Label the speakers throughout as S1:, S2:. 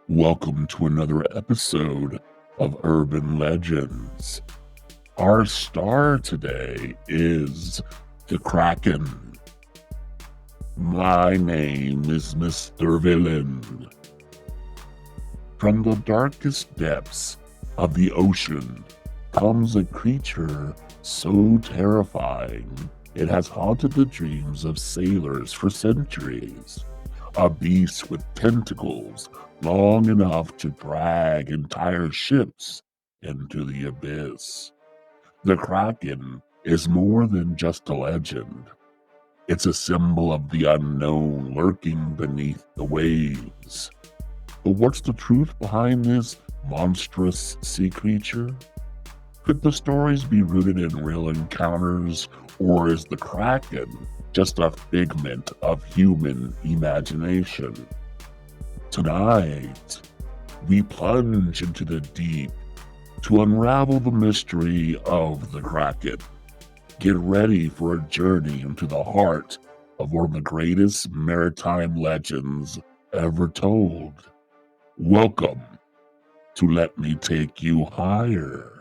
S1: Welcome to another episode of Urban Legends. Our star today is the Kraken. My name is Mr. Villain. From the darkest depths of the ocean comes a creature so terrifying it has haunted the dreams of sailors for centuries. A beast with tentacles long enough to drag entire ships into the abyss. The Kraken is more than just a legend. It's a symbol of the unknown lurking beneath the waves. But what's the truth behind this monstrous sea creature? Could the stories be rooted in real encounters, or is the Kraken just a figment of human imagination? Tonight, we plunge into the deep to unravel the mystery of the Kraken. Get ready for a journey into the heart of one of the greatest maritime legends ever told. Welcome to Let Me Take You Higher.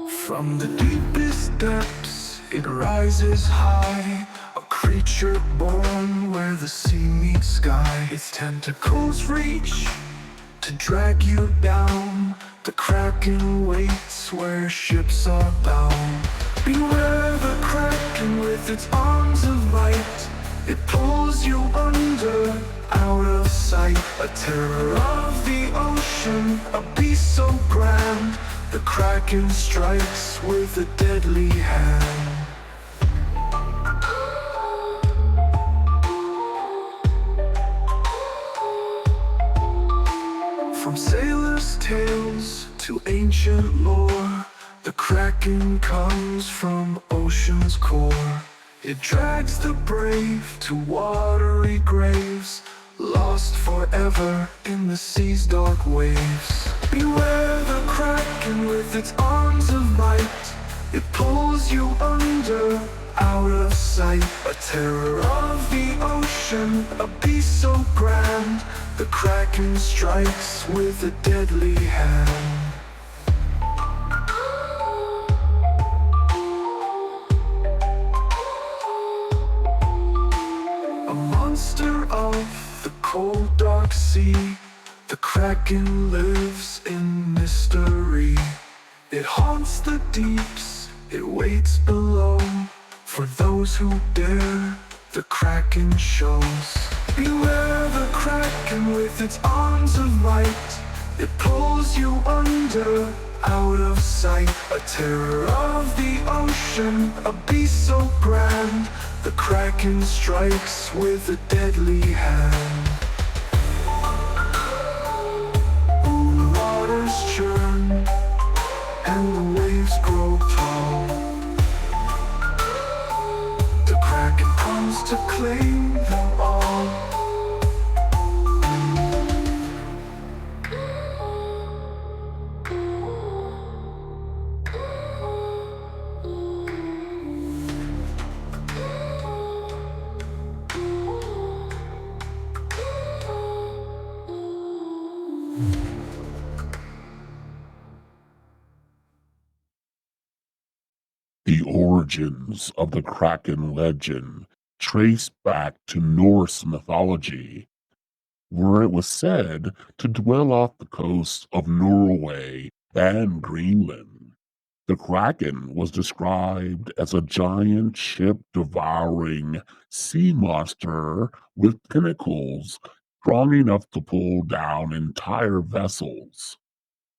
S2: From the deepest depths, it rises high, a creature born where the sea meets sky. Its tentacles reach to drag you down. The Kraken waits where ships are bound. Beware the Kraken with its arms of light. It pulls you under, out of sight. A terror of the ocean, a beast so grand. The Kraken strikes with a deadly hand. From sailors' tales to ancient lore, the Kraken comes from ocean's core. It drags the brave to watery graves, lost forever in the sea's dark waves. Beware the Kraken with its arms of light. It pulls you under, out of sight. A terror of the ocean, a beast so grand. The Kraken strikes with a deadly hand. A monster of the cold dark sea, the Kraken lives in mystery. It haunts the deeps, it waits below. For those who dare, the Kraken shows. Beware the Kraken with its arms of light. It pulls you under, out of sight. A terror of the ocean, a beast so grand. The Kraken strikes with a deadly hand. The waters churn, and the waves grow tall. The Kraken comes to claim them all.
S1: The origins of the Kraken legend trace back to Norse mythology, where it was said to dwell off the coasts of Norway and Greenland. The Kraken was described as a giant ship-devouring sea monster with tentacles strong enough to pull down entire vessels.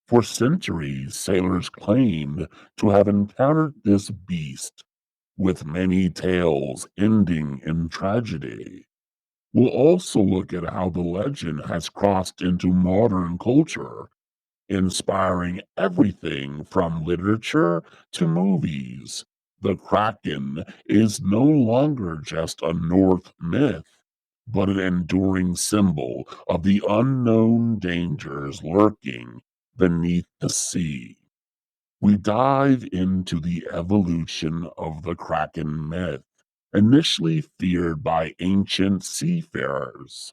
S1: For centuries, sailors claimed to have encountered this beast, with many tales ending in tragedy. We'll also look at how the legend has crossed into modern culture, inspiring everything from literature to movies. The Kraken is no longer just a North myth, but an enduring symbol of the unknown dangers lurking beneath the sea. We dive into the evolution of the Kraken myth, initially feared by ancient seafarers.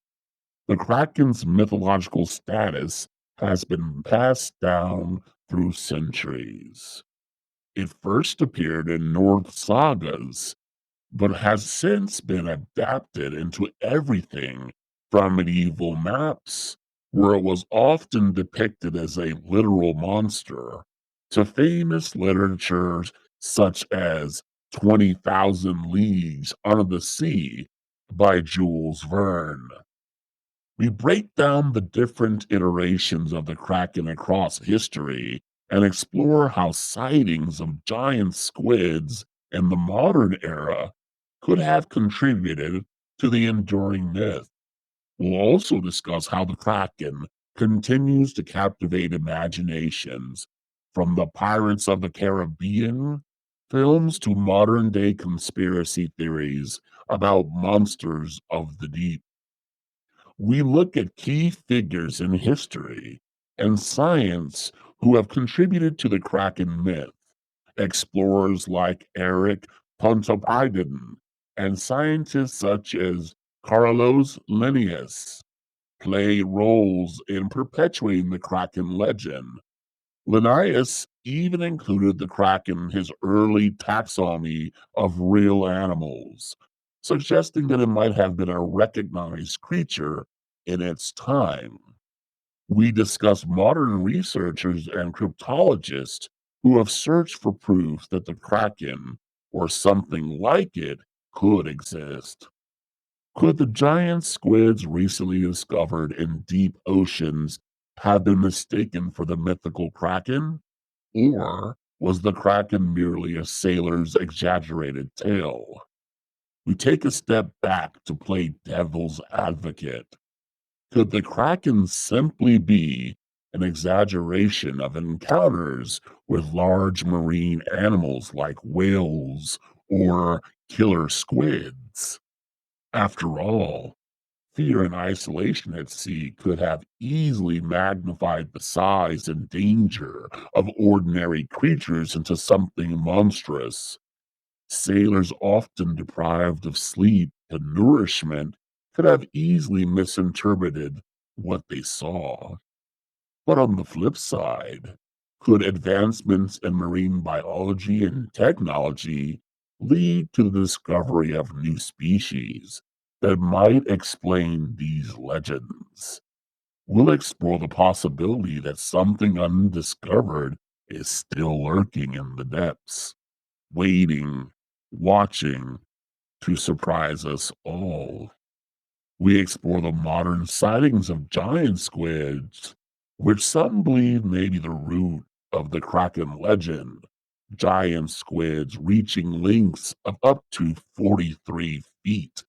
S1: The Kraken's mythological status has been passed down through centuries. It first appeared in Norse sagas, but has since been adapted into everything from medieval maps, where it was often depicted as a literal monster, to famous literatures such as 20,000 Leagues Under the Sea by Jules Verne. We break down the different iterations of the Kraken across history and explore how sightings of giant squids in the modern era could have contributed to the enduring myth. We'll also discuss how the Kraken continues to captivate imaginations, from the Pirates of the Caribbean films to modern day conspiracy theories about monsters of the deep. We look at key figures in history and science who have contributed to the Kraken myth. Explorers like Eric Pontoppidan and scientists such as Carlos Linnaeus play roles in perpetuating the Kraken legend. Linnaeus even included the Kraken in his early taxonomy of real animals, suggesting that it might have been a recognized creature in its time. We discuss modern researchers and cryptologists who have searched for proof that the Kraken, or something like it, could exist. Could the giant squids recently discovered in deep oceans have been mistaken for the mythical Kraken? Or was the Kraken merely a sailor's exaggerated tale? We take a step back to play devil's advocate. Could the Kraken simply be an exaggeration of encounters with large marine animals like whales or killer squids? After all, fear and isolation at sea could have easily magnified the size and danger of ordinary creatures into something monstrous. Sailors, often deprived of sleep and nourishment, could have easily misinterpreted what they saw. But on the flip side, could advancements in marine biology and technology lead to the discovery of new species that might explain these legends? We'll explore the possibility that something undiscovered is still lurking in the depths, waiting, watching to surprise us all. We explore the modern sightings of giant squids, which some believe may be the root of the Kraken legend. Giant squids reaching lengths of up to 43 feet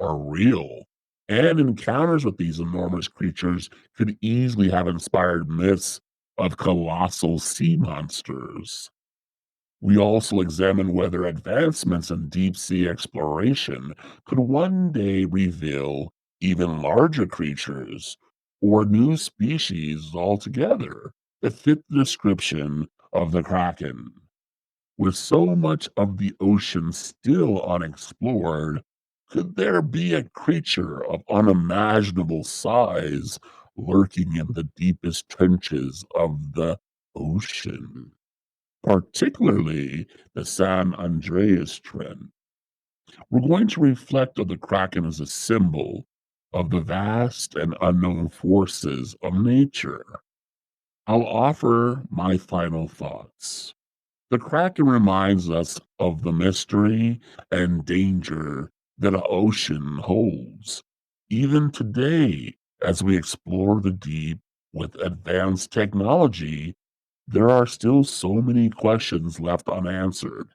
S1: are real, and encounters with these enormous creatures could easily have inspired myths of colossal sea monsters. We also examine whether advancements in deep sea exploration could one day reveal even larger creatures or new species altogether that fit the description of the Kraken. With so much of the ocean still unexplored, could there be a creature of unimaginable size lurking in the deepest trenches of the ocean? Particularly the San Andreas Trend. We're going to reflect on the Kraken as a symbol of the vast and unknown forces of nature. I'll offer my final thoughts. The Kraken reminds us of the mystery and danger that an ocean holds. Even today, as we explore the deep with advanced technology, there are still so many questions left unanswered.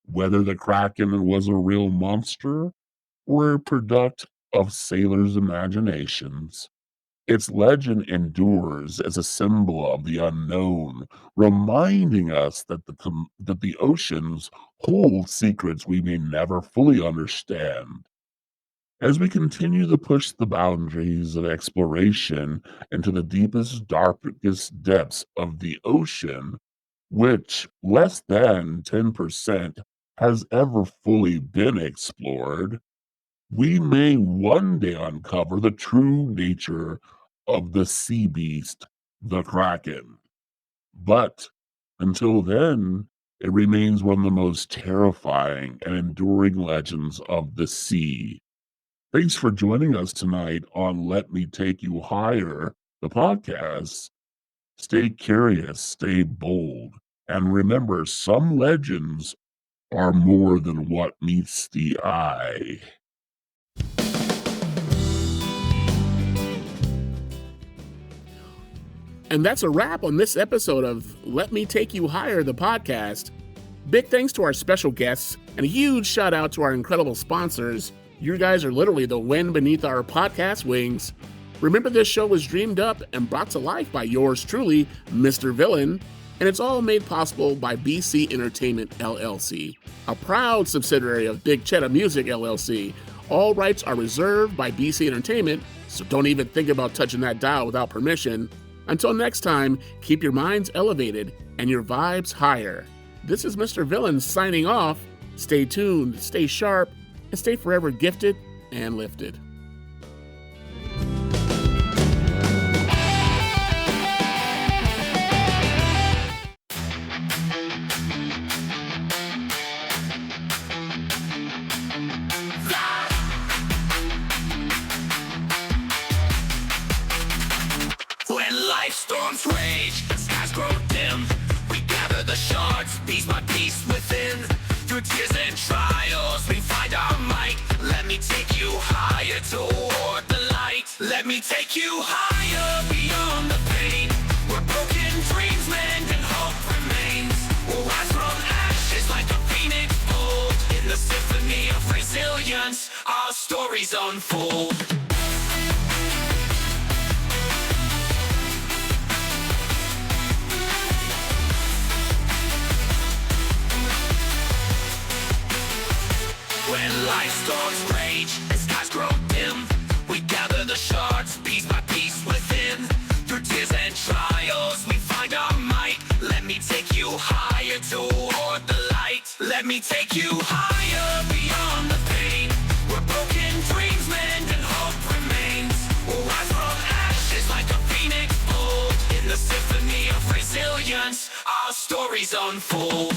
S1: Whether the Kraken was a real monster or a product of sailors' imaginations. Its legend endures as a symbol of the unknown, reminding us that the oceans hold secrets we may never fully understand. As we continue to push the boundaries of exploration into the deepest, darkest depths of the ocean, which less than 10% has ever fully been explored, we may one day uncover the true nature of the sea beast, the Kraken. But until then, it remains one of the most terrifying and enduring legends of the sea. Thanks for joining us tonight on Let Me Take You Higher, the podcast. Stay curious, stay bold, and remember some legends are more than what meets the eye.
S3: And that's a wrap on this episode of Let Me Take You Higher, the podcast. Big thanks to our special guests, and a huge shout out to our incredible sponsors. You guys are literally the wind beneath our podcast wings. Remember, this show was dreamed up and brought to life by yours truly, Mr. Villain, and it's all made possible by BC Entertainment LLC, a proud subsidiary of Big Cheddar Music LLC. All rights are reserved by BC Entertainment, so don't even think about touching that dial without permission. Until next time, keep your minds elevated and your vibes higher. This is Mr. Villain signing off. Stay tuned, stay sharp, and stay forever gifted and lifted.
S2: When life storms rage and skies grow dim, we gather the shards, piece by piece within. Through tears and trials, we find our might. Let me take you higher toward the light. Let me take you higher beyond the pain. Where broken dreams mend and hope remains. We'll rise from ashes like a phoenix bold. In the symphony of resilience, our stories unfold. When life storms rage and skies grow dim, we gather the shards, piece by piece within. Through tears and trials, we find our might. Let me take you higher toward the light. Let me take you higher beyond the pain. Where broken dreams mend and hope remains. We'll rise from ashes like a phoenix bold. In the symphony of resilience, our stories unfold.